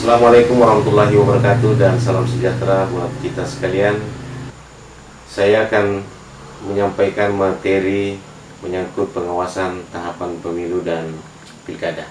Assalamualaikum warahmatullahi wabarakatuh dan salam sejahtera buat kita sekalian. Saya akan menyampaikan materi menyangkut pengawasan tahapan pemilu dan pilkada.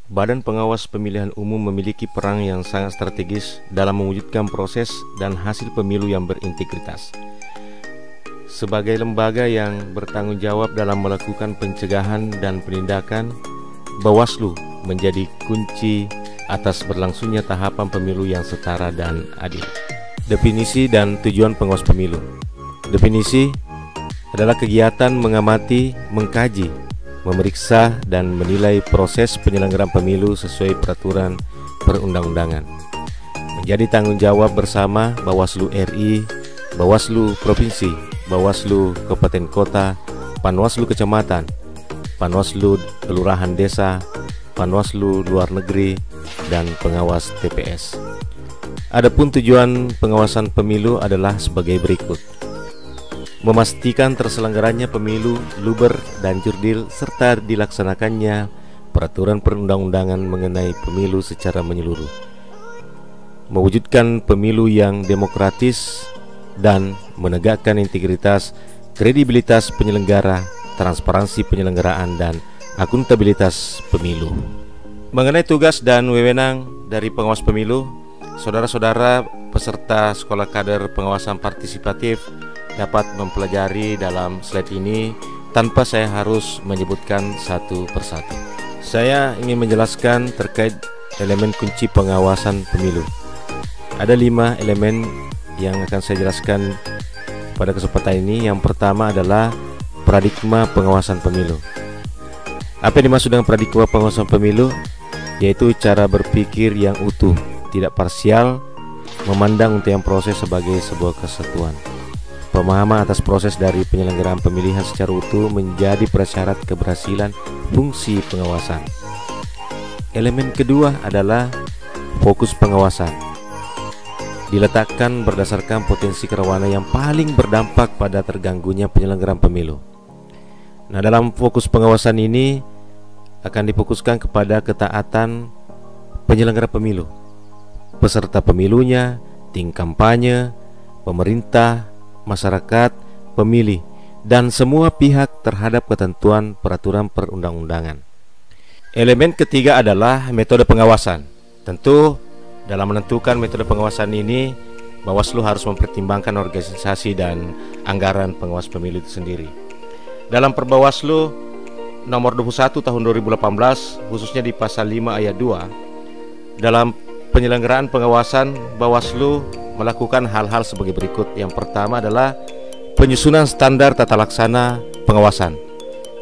Badan Pengawas Pemilihan Umum memiliki peran yang sangat strategis dalam mewujudkan proses dan hasil pemilu yang berintegritas. Sebagai lembaga yang bertanggung jawab dalam melakukan pencegahan dan penindakan, Bawaslu menjadi kunci atas berlangsungnya tahapan pemilu yang setara dan adil. Definisi dan tujuan pengawas pemilu. Definisi adalah kegiatan mengamati, mengkaji, memeriksa, dan menilai proses penyelenggaraan pemilu sesuai peraturan perundang-undangan. Menjadi tanggung jawab bersama Bawaslu RI, Bawaslu Provinsi, Bawaslu Kabupaten Kota, Panwaslu Kecamatan, Panwaslu Kelurahan Desa, Panwaslu Luar Negeri, dan pengawas TPS. Adapun tujuan pengawasan pemilu adalah sebagai berikut: memastikan terselenggaranya pemilu luber dan jurdil serta dilaksanakannya peraturan perundang-undangan mengenai pemilu secara menyeluruh, mewujudkan pemilu yang demokratis dan menegakkan integritas, kredibilitas penyelenggara, transparansi penyelenggaraan, dan akuntabilitas pemilu. Mengenai tugas dan wewenang dari pengawas pemilu, saudara-saudara peserta sekolah kader pengawasan partisipatif dapat mempelajari dalam slide ini tanpa saya harus menyebutkan satu persatu. Saya ingin menjelaskan terkait elemen kunci pengawasan pemilu. Ada 5 elemen yang akan saya jelaskan pada kesempatan ini. Yang pertama adalah paradigma pengawasan pemilu. Apa yang dimaksud dengan paradigma pengawasan pemilu? Yaitu cara berpikir yang utuh, tidak parsial, memandang untayan proses sebagai sebuah kesatuan. Pemahaman atas proses dari penyelenggaraan pemilihan secara utuh menjadi prasyarat keberhasilan fungsi pengawasan. Elemen kedua adalah fokus pengawasan. Diletakkan berdasarkan potensi kerawanan yang paling berdampak pada terganggunya penyelenggaraan pemilu. Nah, dalam fokus pengawasan ini akan difokuskan kepada ketaatan penyelenggara pemilu, peserta pemilunya, tim kampanye, pemerintah, masyarakat, pemilih, dan semua pihak terhadap ketentuan peraturan perundang-undangan. Elemen ketiga adalah metode pengawasan. Tentu dalam menentukan metode pengawasan ini, Bawaslu harus mempertimbangkan organisasi dan anggaran pengawas pemilu itu sendiri. Dalam Perbawaslu nomor 21 tahun 2018, khususnya di pasal 5 ayat 2, dalam penyelenggaraan pengawasan, Bawaslu melakukan hal-hal sebagai berikut. Yang pertama adalah penyusunan standar tata laksana pengawasan.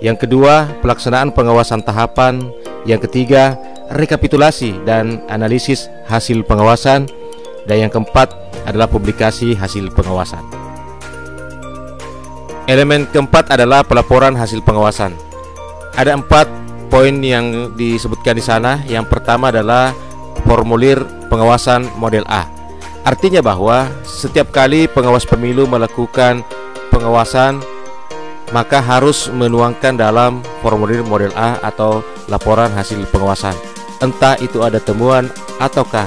Yang kedua, pelaksanaan pengawasan tahapan. Yang ketiga, rekapitulasi dan analisis hasil pengawasan. Dan yang keempat adalah publikasi hasil pengawasan. Elemen keempat adalah pelaporan hasil pengawasan. Ada 4 poin yang disebutkan di sana. Yang pertama adalah formulir pengawasan model A. Artinya bahwa setiap kali pengawas pemilu melakukan pengawasan, maka harus menuangkan dalam formulir model A atau laporan hasil pengawasan, entah itu ada temuan ataukah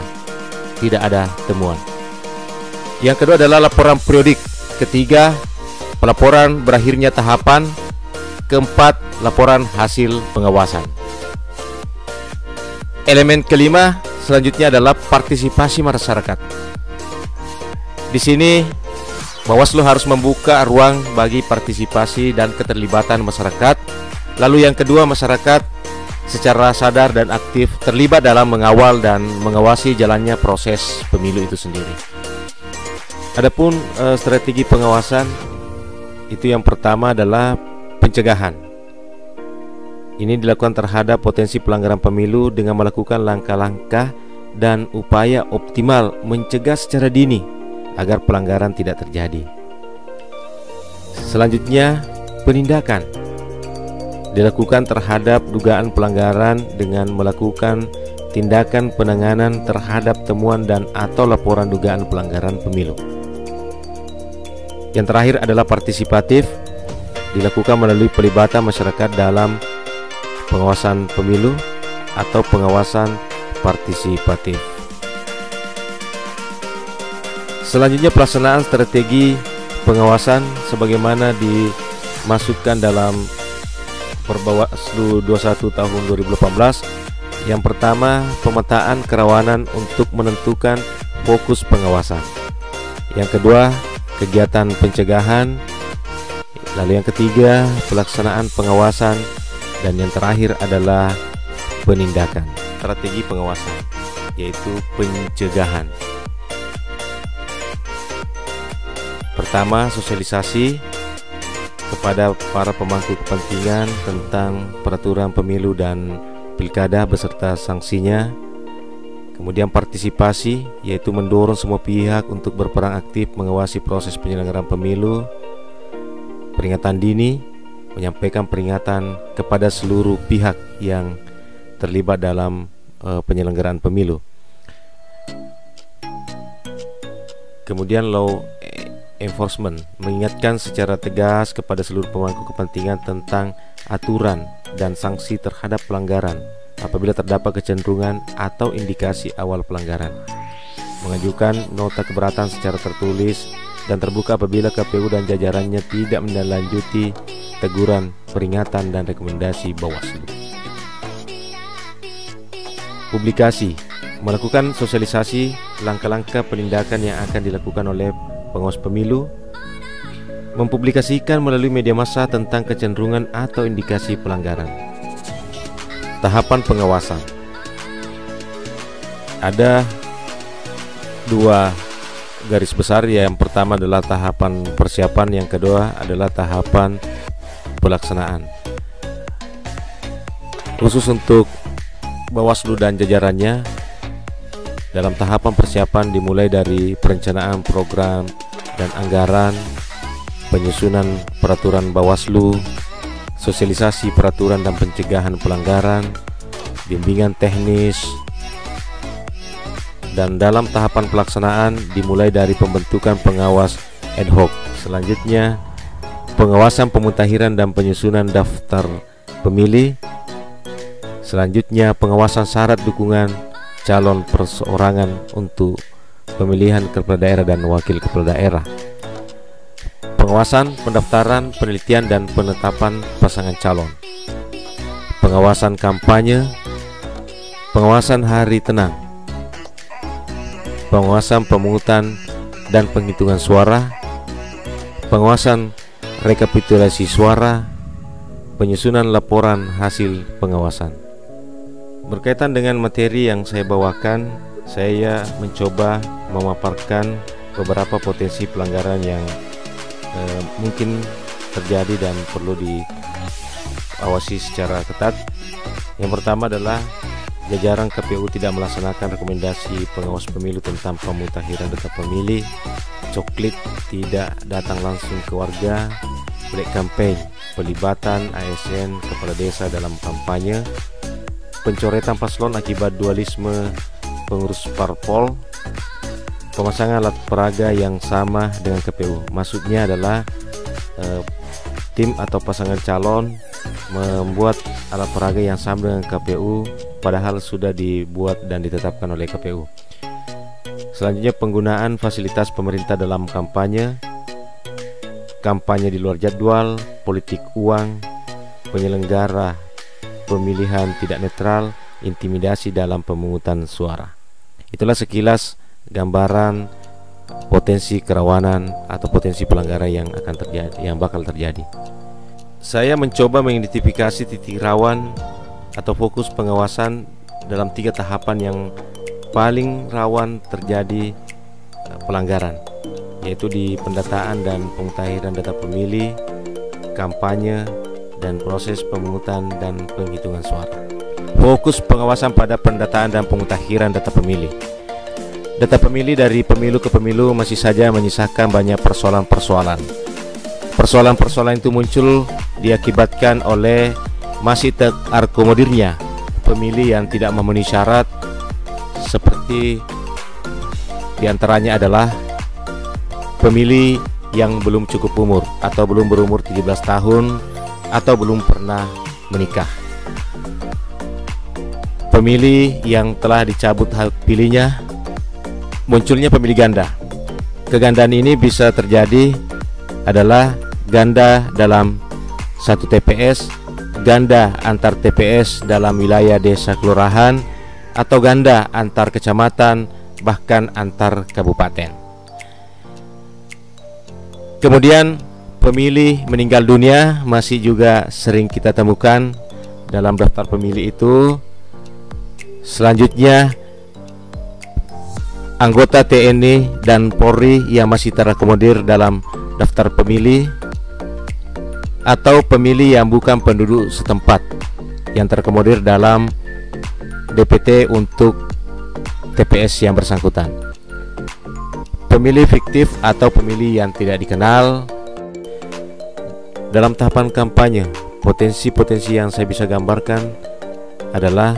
tidak ada temuan. Yang kedua adalah laporan periodik. Ketiga, pelaporan berakhirnya tahapan. Keempat, laporan hasil pengawasan. Elemen kelima selanjutnya adalah partisipasi masyarakat. Di sini Bawaslu harus membuka ruang bagi partisipasi dan keterlibatan masyarakat. Lalu yang kedua, masyarakat secara sadar dan aktif terlibat dalam mengawal dan mengawasi jalannya proses pemilu itu sendiri. Adapun strategi pengawasan itu yang pertama adalah pencegahan. Ini dilakukan terhadap potensi pelanggaran pemilu dengan melakukan langkah-langkah dan upaya optimal mencegah secara dini agar pelanggaran tidak terjadi. Selanjutnya, penindakan dilakukan terhadap dugaan pelanggaran dengan melakukan tindakan penanganan terhadap temuan dan atau laporan dugaan pelanggaran pemilu. Yang terakhir adalah partisipatif, dilakukan melalui pelibatan masyarakat dalam pengawasan pemilu atau pengawasan partisipatif. Selanjutnya pelaksanaan strategi pengawasan sebagaimana dimasukkan dalam Perbawaslu 21 tahun 2018. Yang pertama, pemetaan kerawanan untuk menentukan fokus pengawasan. Yang kedua, kegiatan pencegahan. Lalu yang ketiga, pelaksanaan pengawasan. Dan yang terakhir adalah penindakan. Strategi pengawasan, yaitu pencegahan. Pertama, sosialisasi kepada para pemangku kepentingan tentang peraturan pemilu dan pilkada beserta sanksinya. Kemudian partisipasi, yaitu mendorong semua pihak untuk berperan aktif mengawasi proses penyelenggaraan pemilu. Peringatan dini, menyampaikan peringatan kepada seluruh pihak yang terlibat dalam penyelenggaraan pemilu. Kemudian law enforcement, mengingatkan secara tegas kepada seluruh pemangku kepentingan tentang aturan dan sanksi terhadap pelanggaran apabila terdapat kecenderungan atau indikasi awal pelanggaran. Mengajukan nota keberatan secara tertulis dan terbuka apabila KPU dan jajarannya tidak menindaklanjuti teguran, peringatan, dan rekomendasi Bawaslu. Publikasi, melakukan sosialisasi langkah-langkah penindakan yang akan dilakukan oleh pengawas pemilu, mempublikasikan melalui media massa tentang kecenderungan atau indikasi pelanggaran. Tahapan pengawasan, ada dua garis besar. Yang pertama adalah tahapan persiapan, yang kedua adalah tahapan pelaksanaan. Khusus untuk Bawaslu dan jajarannya, dalam tahapan persiapan dimulai dari perencanaan program dan anggaran, penyusunan peraturan Bawaslu, sosialisasi peraturan dan pencegahan pelanggaran, bimbingan teknis, dan dalam tahapan pelaksanaan dimulai dari pembentukan pengawas ad hoc. Selanjutnya, pengawasan pemutahiran dan penyusunan daftar pemilih. Selanjutnya, pengawasan syarat dukungan calon perseorangan untuk pemilihan kepala daerah dan wakil kepala daerah. Pengawasan pendaftaran, penelitian, dan penetapan pasangan calon. Pengawasan kampanye. Pengawasan hari tenang. Pengawasan pemungutan dan penghitungan suara. Pengawasan rekapitulasi suara. Penyusunan laporan hasil pengawasan. Berkaitan dengan materi yang saya bawakan, saya mencoba memaparkan beberapa potensi pelanggaran yang mungkin terjadi dan perlu diawasi secara ketat. Yang pertama adalah jajaran KPU tidak melaksanakan rekomendasi pengawas pemilu tentang pemutahiran data pemilih, coklit tidak datang langsung ke warga, black campaign, pelibatan ASN kepala desa dalam kampanye, pencoretan paslon akibat dualisme pengurus parpol, pemasangan alat peraga yang sama dengan KPU. Maksudnya adalah tim atau pasangan calon membuat alat peraga yang sama dengan KPU padahal sudah dibuat dan ditetapkan oleh KPU. Selanjutnya, penggunaan fasilitas pemerintah dalam kampanye, kampanye di luar jadwal, politik uang, penyelenggara pemilihan tidak netral, intimidasi dalam pemungutan suara. Itulah sekilas gambaran potensi kerawanan atau potensi pelanggaran yang akan terjadi, yang bakal terjadi. Saya mencoba mengidentifikasi titik rawan atau fokus pengawasan dalam 3 tahapan yang paling rawan terjadi pelanggaran, yaitu di pendataan dan pemutahiran data pemilih, kampanye, dan proses pemungutan dan penghitungan suara. Fokus pengawasan pada pendataan dan pemutahiran data pemilih. Data pemilih dari pemilu ke pemilu masih saja menyisakan banyak persoalan-persoalan. Persoalan-persoalan itu muncul diakibatkan oleh masih terakomodirnya pemilih yang tidak memenuhi syarat, seperti diantaranya adalah pemilih yang belum cukup umur atau belum berumur 17 tahun atau belum pernah menikah, pemilih yang telah dicabut hak pilihnya, munculnya pemilih ganda, kegandaan ini bisa terjadi adalah ganda dalam satu TPS, ganda antar TPS dalam wilayah desa kelurahan, atau ganda antar kecamatan, bahkan antar kabupaten. Kemudian pemilih meninggal dunia masih juga sering kita temukan dalam daftar pemilih itu. Selanjutnya, anggota TNI dan Polri yang masih terakomodir dalam daftar pemilih, atau pemilih yang bukan penduduk setempat yang terakomodir dalam DPT untuk TPS yang bersangkutan. Pemilih fiktif atau pemilih yang tidak dikenal. Dalam tahapan kampanye, potensi-potensi yang saya bisa gambarkan adalah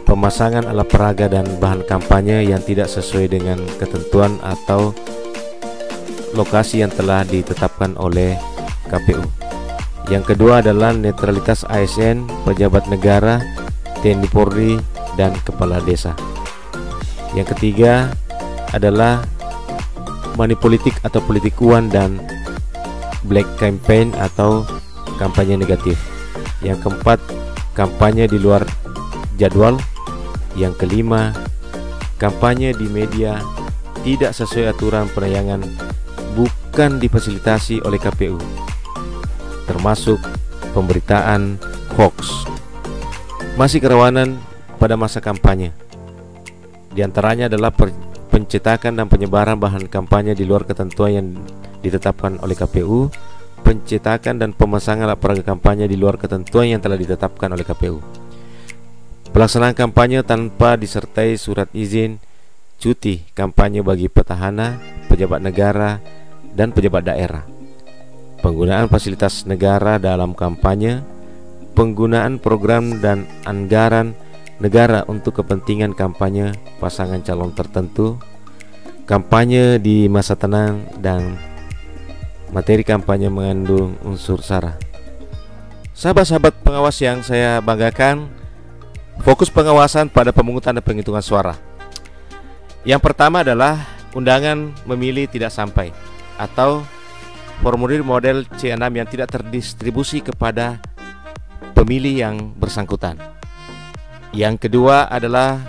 pemasangan alat peraga dan bahan kampanye yang tidak sesuai dengan ketentuan atau lokasi yang telah ditetapkan oleh KPU. Yang kedua adalah netralitas ASN, pejabat negara, TNI Polri, dan kepala desa. Yang ketiga adalah money politik atau politik uang dan black campaign atau kampanye negatif. Yang keempat, kampanye di luar jadwal. Yang kelima, kampanye di media tidak sesuai aturan penayangan, bukan difasilitasi oleh KPU, termasuk pemberitaan hoax. Masih kerawanan pada masa kampanye. Di antaranya adalah pencetakan dan penyebaran bahan kampanye di luar ketentuan yang ditetapkan oleh KPU, pencetakan dan pemasangan alat peraga kampanye di luar ketentuan yang telah ditetapkan oleh KPU, pelaksanaan kampanye tanpa disertai surat izin cuti kampanye bagi petahana, pejabat negara, dan pejabat daerah, penggunaan fasilitas negara dalam kampanye, penggunaan program dan anggaran negara untuk kepentingan kampanye pasangan calon tertentu, kampanye di masa tenang, dan materi kampanye mengandung unsur sara. Sahabat-sahabat pengawas yang saya banggakan, fokus pengawasan pada pemungutan dan penghitungan suara. Yang pertama adalah undangan memilih tidak sampai atau formulir model C6 yang tidak terdistribusi kepada pemilih yang bersangkutan. Yang kedua adalah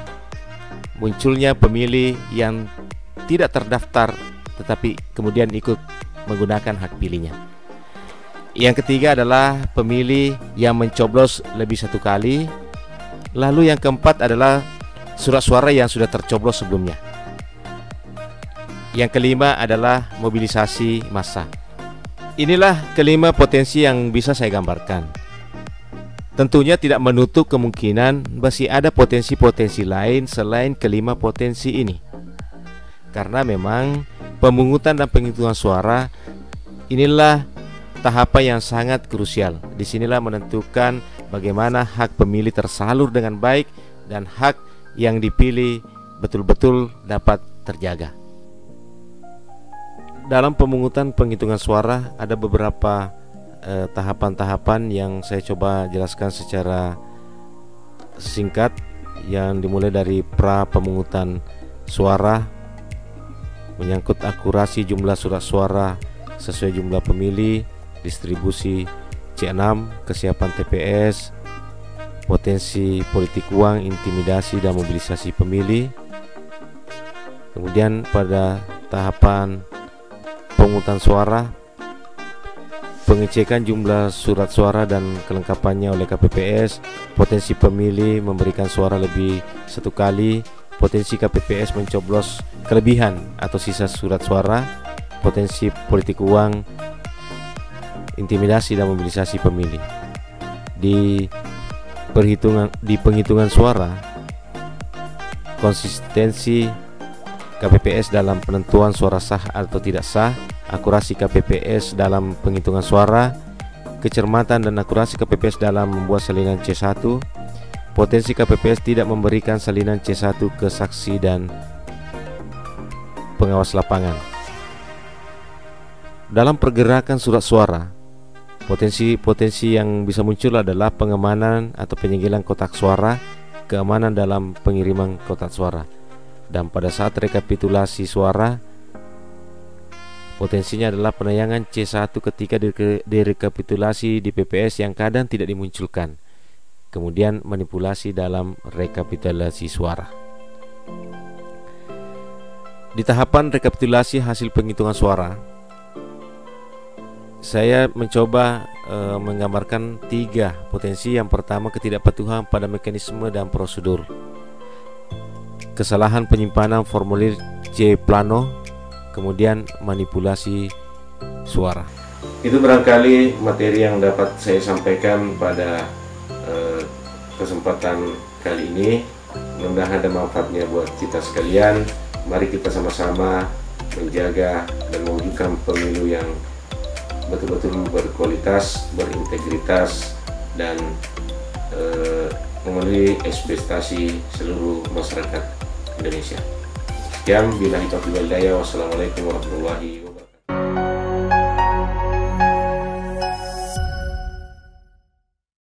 munculnya pemilih yang tidak terdaftar tetapi kemudian ikut menggunakan hak pilihnya. Yang ketiga adalah pemilih yang mencoblos lebih satu kali. Lalu yang keempat adalah surat suara yang sudah tercoblos sebelumnya. Yang kelima adalah mobilisasi massa. Inilah kelima potensi yang bisa saya gambarkan. Tentunya tidak menutup kemungkinan masih ada potensi-potensi lain selain kelima potensi ini. Karena memang pemungutan dan penghitungan suara inilah tahapan yang sangat krusial. Disinilah menentukan bagaimana hak pemilih tersalur dengan baik dan hak yang dipilih betul-betul dapat terjaga. Dalam pemungutan penghitungan suara ada beberapa tahapan-tahapan yang saya coba jelaskan secara singkat, yang dimulai dari pra pemungutan suara, menyangkut akurasi jumlah surat suara sesuai jumlah pemilih, distribusi C6, kesiapan TPS, potensi politik uang, intimidasi dan mobilisasi pemilih. Kemudian pada tahapan pemungutan suara, pengecekan jumlah surat suara dan kelengkapannya oleh KPPS, potensi pemilih memberikan suara lebih satu kali, potensi KPPS mencoblos kelebihan atau sisa surat suara, potensi politik uang, intimidasi dan mobilisasi pemilih. Di penghitungan suara, konsistensi KPPS dalam penentuan suara sah atau tidak sah, akurasi KPPS dalam penghitungan suara, kecermatan dan akurasi KPPS dalam membuat salinan C1, potensi KPPS tidak memberikan salinan C1 ke saksi dan pengawas lapangan. Dalam pergerakan surat suara, potensi-potensi yang bisa muncul adalah pengamanan atau penyegelan kotak suara, keamanan dalam pengiriman kotak suara. Dan pada saat rekapitulasi suara, Potensinya adalah penayangan C1 ketika direkapitulasi di PPS yang kadang tidak dimunculkan, kemudian manipulasi dalam rekapitulasi suara. Di tahapan rekapitulasi hasil penghitungan suara, saya mencoba menggambarkan 3 potensi. Yang pertama, ketidakpatuhan pada mekanisme dan prosedur, kesalahan penyimpanan formulir C plano, kemudian manipulasi suara. Itu barangkali materi yang dapat saya sampaikan pada kesempatan kali ini. Mudah-mudahan ada manfaatnya buat kita sekalian. Mari kita sama-sama menjaga dan mewujudkan pemilu yang betul-betul berkualitas, berintegritas, dan memenuhi ekspektasi seluruh masyarakat Indonesia. Sekian, billahi taufiq wal hidayah. Wassalamualaikum warahmatullahi wabarakatuh.